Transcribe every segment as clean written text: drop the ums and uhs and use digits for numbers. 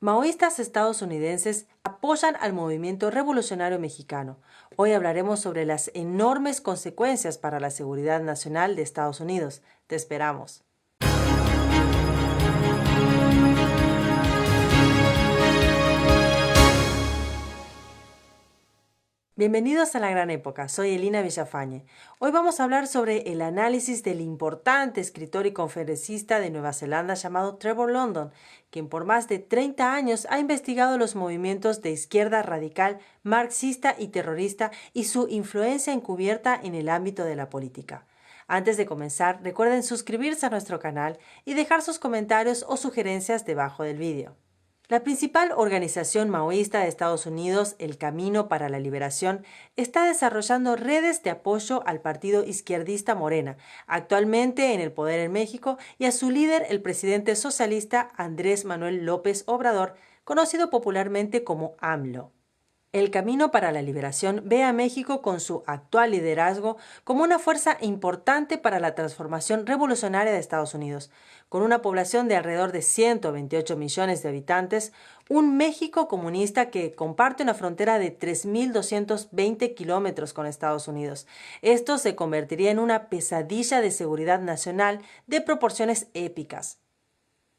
Maoístas estadounidenses apoyan al movimiento revolucionario mexicano. Hoy hablaremos sobre las enormes consecuencias para la seguridad nacional de Estados Unidos. Te esperamos. Bienvenidos a La Gran Época, soy Elina Villafañe. Hoy vamos a hablar sobre el análisis del importante escritor y conferencista de Nueva Zelanda llamado Trevor London, quien por más de 30 años ha investigado los movimientos de izquierda radical, marxista y terrorista y su influencia encubierta en el ámbito de la política. Antes de comenzar, recuerden suscribirse a nuestro canal y dejar sus comentarios o sugerencias debajo del vídeo. La principal organización maoísta de Estados Unidos, El Camino para la Liberación, está desarrollando redes de apoyo al partido izquierdista Morena, actualmente en el poder en México, y a su líder, el presidente socialista Andrés Manuel López Obrador, conocido popularmente como AMLO. El Camino para la Liberación ve a México con su actual liderazgo como una fuerza importante para la transformación revolucionaria de Estados Unidos. Con una población de alrededor de 128 millones de habitantes, un México comunista que comparte una frontera de 3.220 kilómetros con Estados Unidos. Esto se convertiría en una pesadilla de seguridad nacional de proporciones épicas.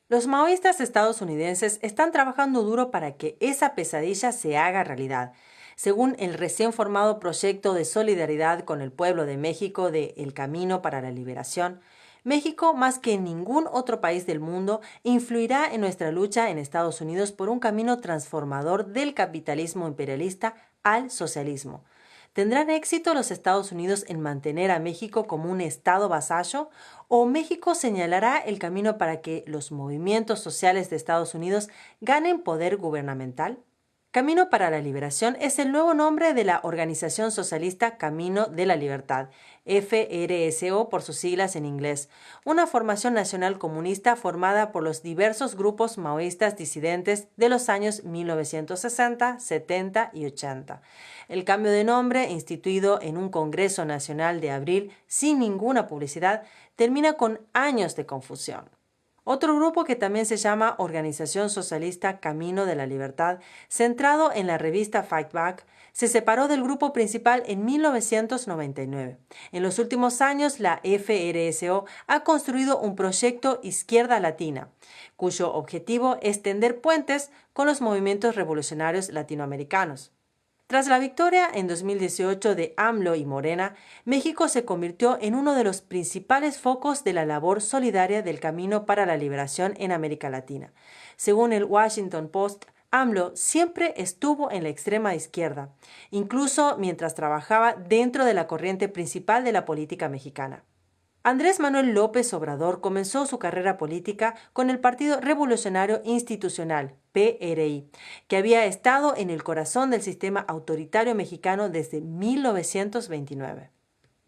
Los maoístas estadounidenses están trabajando duro para que esa pesadilla se haga realidad. Según el recién formado proyecto de solidaridad con el pueblo de México de El Camino para la Liberación, México, más que en ningún otro país del mundo, influirá en nuestra lucha en Estados Unidos por un camino transformador del capitalismo imperialista al socialismo. ¿Tendrán éxito los Estados Unidos en mantener a México como un Estado vasallo? ¿O México señalará el camino para que los movimientos sociales de Estados Unidos ganen poder gubernamental? Camino para la Liberación es el nuevo nombre de la organización socialista Camino de la Libertad, FRSO por sus siglas en inglés, una formación nacional comunista formada por los diversos grupos maoístas disidentes de los años 1960, 70 y 80. El cambio de nombre, instituido en un Congreso Nacional de abril sin ninguna publicidad, termina con años de confusión. Otro grupo que también se llama Organización Socialista Camino de la Libertad, centrado en la revista Fight Back, se separó del grupo principal en 1999. En los últimos años, la FRSO ha construido un proyecto Izquierda Latina, cuyo objetivo es tender puentes con los movimientos revolucionarios latinoamericanos. Tras la victoria en 2018 de AMLO y Morena, México se convirtió en uno de los principales focos de la labor solidaria del Camino para la Liberación en América Latina. Según el Washington Post, AMLO siempre estuvo en la extrema izquierda, incluso mientras trabajaba dentro de la corriente principal de la política mexicana. Andrés Manuel López Obrador comenzó su carrera política con el Partido Revolucionario Institucional, PRI, que había estado en el corazón del sistema autoritario mexicano desde 1929.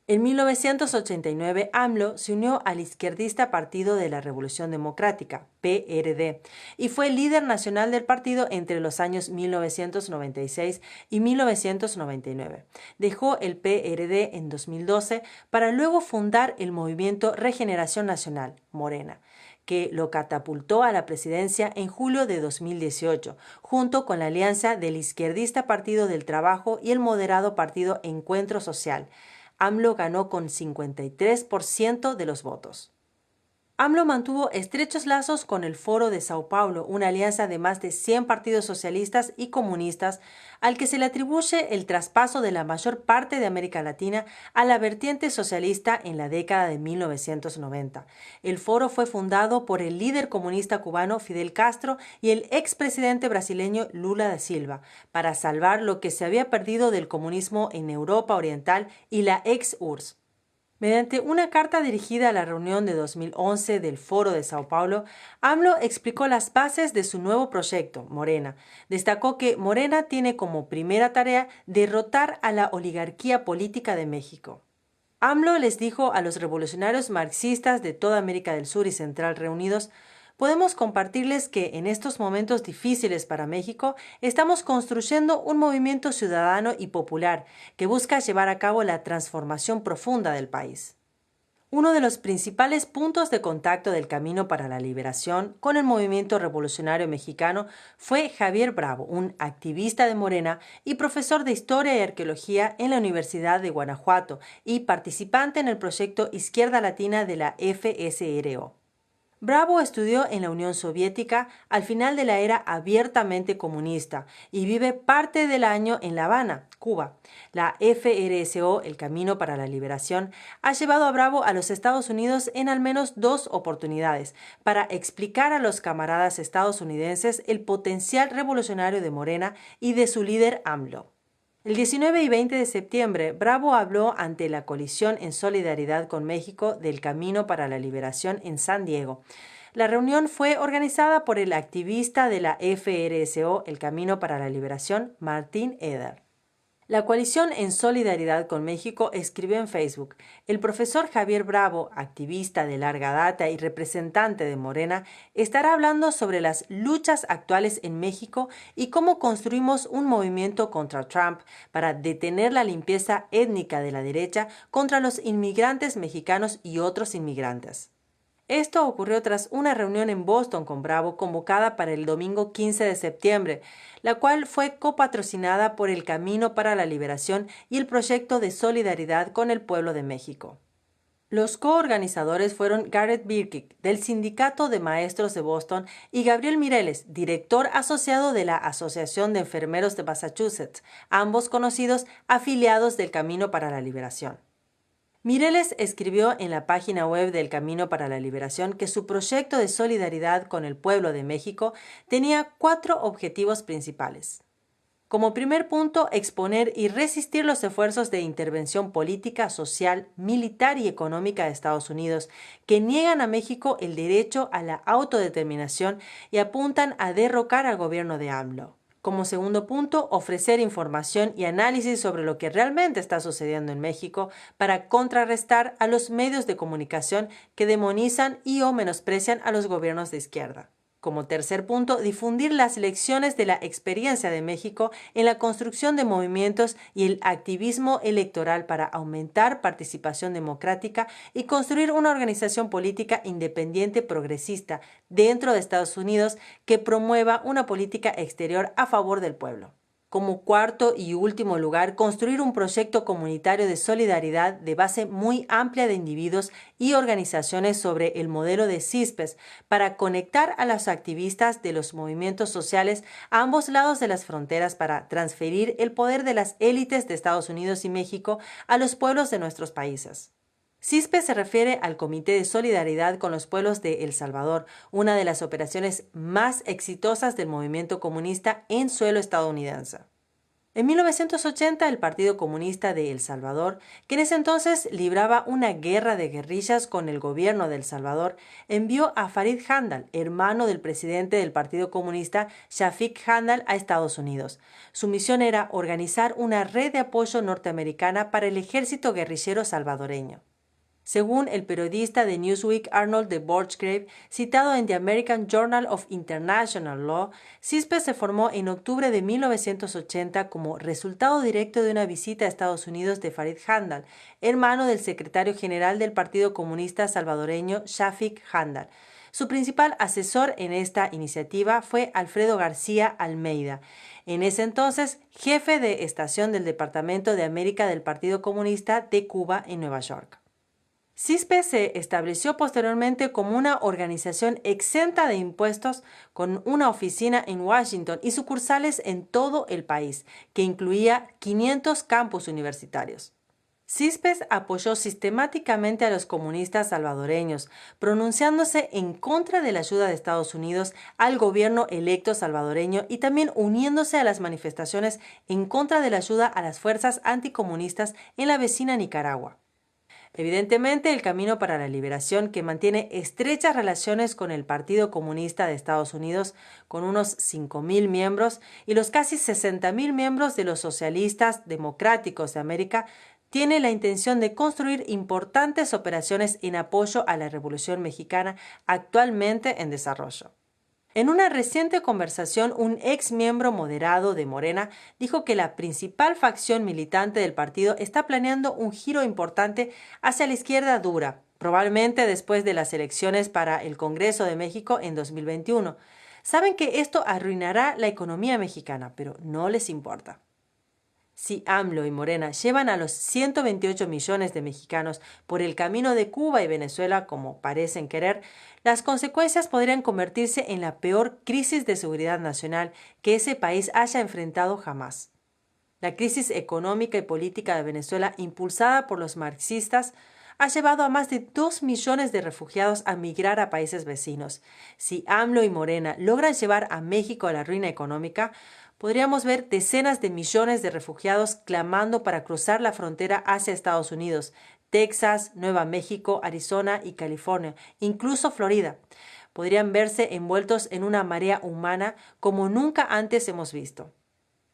En 1989, AMLO se unió al izquierdista Partido de la Revolución Democrática, PRD, y fue líder nacional del partido entre los años 1996 y 1999. Dejó el PRD en 2012 para luego fundar el Movimiento Regeneración Nacional, Morena, que lo catapultó a la presidencia en julio de 2018, junto con la alianza del izquierdista Partido del Trabajo y el moderado Partido Encuentro Social. AMLO ganó con 53% de los votos. AMLO mantuvo estrechos lazos con el Foro de Sao Paulo, una alianza de más de 100 partidos socialistas y comunistas, al que se le atribuye el traspaso de la mayor parte de América Latina a la vertiente socialista en la década de 1990. El foro fue fundado por el líder comunista cubano Fidel Castro y el expresidente brasileño Lula da Silva, para salvar lo que se había perdido del comunismo en Europa Oriental y la ex-URSS. Mediante una carta dirigida a la reunión de 2011 del Foro de Sao Paulo, AMLO explicó las bases de su nuevo proyecto, Morena. Destacó que Morena tiene como primera tarea derrotar a la oligarquía política de México. AMLO les dijo a los revolucionarios marxistas de toda América del Sur y Central reunidos: podemos compartirles que en estos momentos difíciles para México estamos construyendo un movimiento ciudadano y popular que busca llevar a cabo la transformación profunda del país. Uno de los principales puntos de contacto del Camino para la Liberación con el movimiento revolucionario mexicano fue Javier Bravo, un activista de Morena y profesor de Historia y Arqueología en la Universidad de Guanajuato y participante en el proyecto Izquierda Latina de la FSRO. Bravo estudió en la Unión Soviética al final de la era abiertamente comunista y vive parte del año en La Habana, Cuba. La FRSO, el Camino para la Liberación, ha llevado a Bravo a los Estados Unidos en al menos 2 oportunidades para explicar a los camaradas estadounidenses el potencial revolucionario de Morena y de su líder AMLO. El 19 y 20 de septiembre, Bravo habló ante la coalición en solidaridad con México del Camino para la Liberación en San Diego. La reunión fue organizada por el activista de la FRSO, el Camino para la Liberación, Martín Eder. La coalición en solidaridad con México escribió en Facebook: el profesor Javier Bravo, activista de larga data y representante de Morena, estará hablando sobre las luchas actuales en México y cómo construimos un movimiento contra Trump para detener la limpieza étnica de la derecha contra los inmigrantes mexicanos y otros inmigrantes. Esto ocurrió tras una reunión en Boston con Bravo convocada para el domingo 15 de septiembre, la cual fue copatrocinada por el Camino para la Liberación y el Proyecto de Solidaridad con el Pueblo de México. Los coorganizadores fueron Garrett Birkick, del Sindicato de Maestros de Boston, y Gabriel Mireles, director asociado de la Asociación de Enfermeros de Massachusetts, ambos conocidos afiliados del Camino para la Liberación. Mireles escribió en la página web del Camino para la Liberación que su proyecto de solidaridad con el pueblo de México tenía 4 objetivos principales. Como primer punto, exponer y resistir los esfuerzos de intervención política, social, militar y económica de Estados Unidos, que niegan a México el derecho a la autodeterminación y apuntan a derrocar al gobierno de AMLO. Como segundo punto, ofrecer información y análisis sobre lo que realmente está sucediendo en México para contrarrestar a los medios de comunicación que demonizan y o menosprecian a los gobiernos de izquierda. Como tercer punto, difundir las lecciones de la experiencia de México en la construcción de movimientos y el activismo electoral para aumentar participación democrática y construir una organización política independiente progresista dentro de Estados Unidos que promueva una política exterior a favor del pueblo. Como cuarto y último lugar, construir un proyecto comunitario de solidaridad de base muy amplia de individuos y organizaciones sobre el modelo de CISPES para conectar a los activistas de los movimientos sociales a ambos lados de las fronteras para transferir el poder de las élites de Estados Unidos y México a los pueblos de nuestros países. CISPES se refiere al Comité de Solidaridad con los Pueblos de El Salvador, una de las operaciones más exitosas del movimiento comunista en suelo estadounidense. En 1980, el Partido Comunista de El Salvador, que en ese entonces libraba una guerra de guerrillas con el gobierno de El Salvador, envió a Farid Handal, hermano del presidente del Partido Comunista, Shafiq Handal, a Estados Unidos. Su misión era organizar una red de apoyo norteamericana para el ejército guerrillero salvadoreño. Según el periodista de Newsweek Arnold de Borchgrave, citado en The American Journal of International Law, CISPES se formó en octubre de 1980 como resultado directo de una visita a Estados Unidos de Farid Handal, hermano del secretario general del Partido Comunista Salvadoreño, Shafiq Handal. Su principal asesor en esta iniciativa fue Alfredo García Almeida, en ese entonces jefe de estación del Departamento de América del Partido Comunista de Cuba en Nueva York. CISPES se estableció posteriormente como una organización exenta de impuestos con una oficina en Washington y sucursales en todo el país, que incluía 500 campus universitarios. CISPES apoyó sistemáticamente a los comunistas salvadoreños, pronunciándose en contra de la ayuda de Estados Unidos al gobierno electo salvadoreño y también uniéndose a las manifestaciones en contra de la ayuda a las fuerzas anticomunistas en la vecina Nicaragua. Evidentemente, el Camino para la Liberación, que mantiene estrechas relaciones con el Partido Comunista de Estados Unidos, con unos 5.000 miembros, y los casi 60.000 miembros de los socialistas democráticos de América, tiene la intención de construir importantes operaciones en apoyo a la Revolución Mexicana actualmente en desarrollo. En una reciente conversación, un ex miembro moderado de Morena dijo que la principal facción militante del partido está planeando un giro importante hacia la izquierda dura, probablemente después de las elecciones para el Congreso de México en 2021. Saben que esto arruinará la economía mexicana, pero no les importa. Si AMLO y Morena llevan a los 128 millones de mexicanos por el camino de Cuba y Venezuela como parecen querer, las consecuencias podrían convertirse en la peor crisis de seguridad nacional que ese país haya enfrentado jamás. La crisis económica y política de Venezuela, impulsada por los marxistas, ha llevado a más de 2 millones de refugiados a migrar a países vecinos. Si AMLO y Morena logran llevar a México a la ruina económica, podríamos ver decenas de millones de refugiados clamando para cruzar la frontera hacia Estados Unidos, Texas, Nueva México, Arizona y California, incluso Florida. Podrían verse envueltos en una marea humana como nunca antes hemos visto.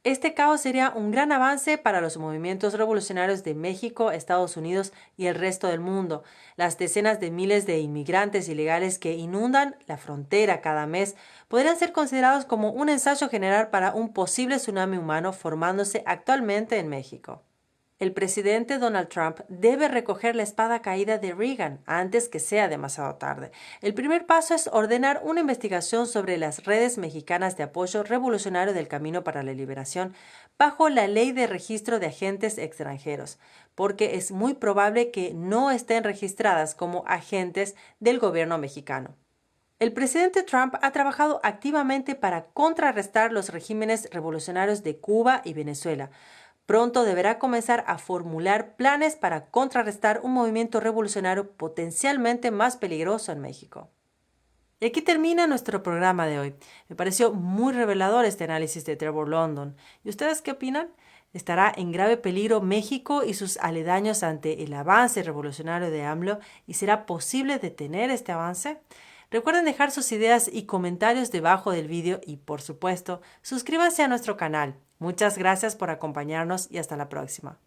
Este caos sería un gran avance para los movimientos revolucionarios de México, Estados Unidos y el resto del mundo. Las decenas de miles de inmigrantes ilegales que inundan la frontera cada mes podrían ser considerados como un ensayo general para un posible tsunami humano formándose actualmente en México. El presidente Donald Trump debe recoger la espada caída de Reagan antes que sea demasiado tarde. El primer paso es ordenar una investigación sobre las redes mexicanas de apoyo revolucionario del Camino para la Liberación bajo la Ley de Registro de Agentes Extranjeros, porque es muy probable que no estén registradas como agentes del gobierno mexicano. El presidente Trump ha trabajado activamente para contrarrestar los regímenes revolucionarios de Cuba y Venezuela. Pronto deberá comenzar a formular planes para contrarrestar un movimiento revolucionario potencialmente más peligroso en México. Y aquí termina nuestro programa de hoy. Me pareció muy revelador este análisis de Trevor London. ¿Y ustedes qué opinan? ¿Estará en grave peligro México y sus aledaños ante el avance revolucionario de AMLO? ¿Y será posible detener este avance? Recuerden dejar sus ideas y comentarios debajo del vídeo y, por supuesto, suscríbanse a nuestro canal. Muchas gracias por acompañarnos y hasta la próxima.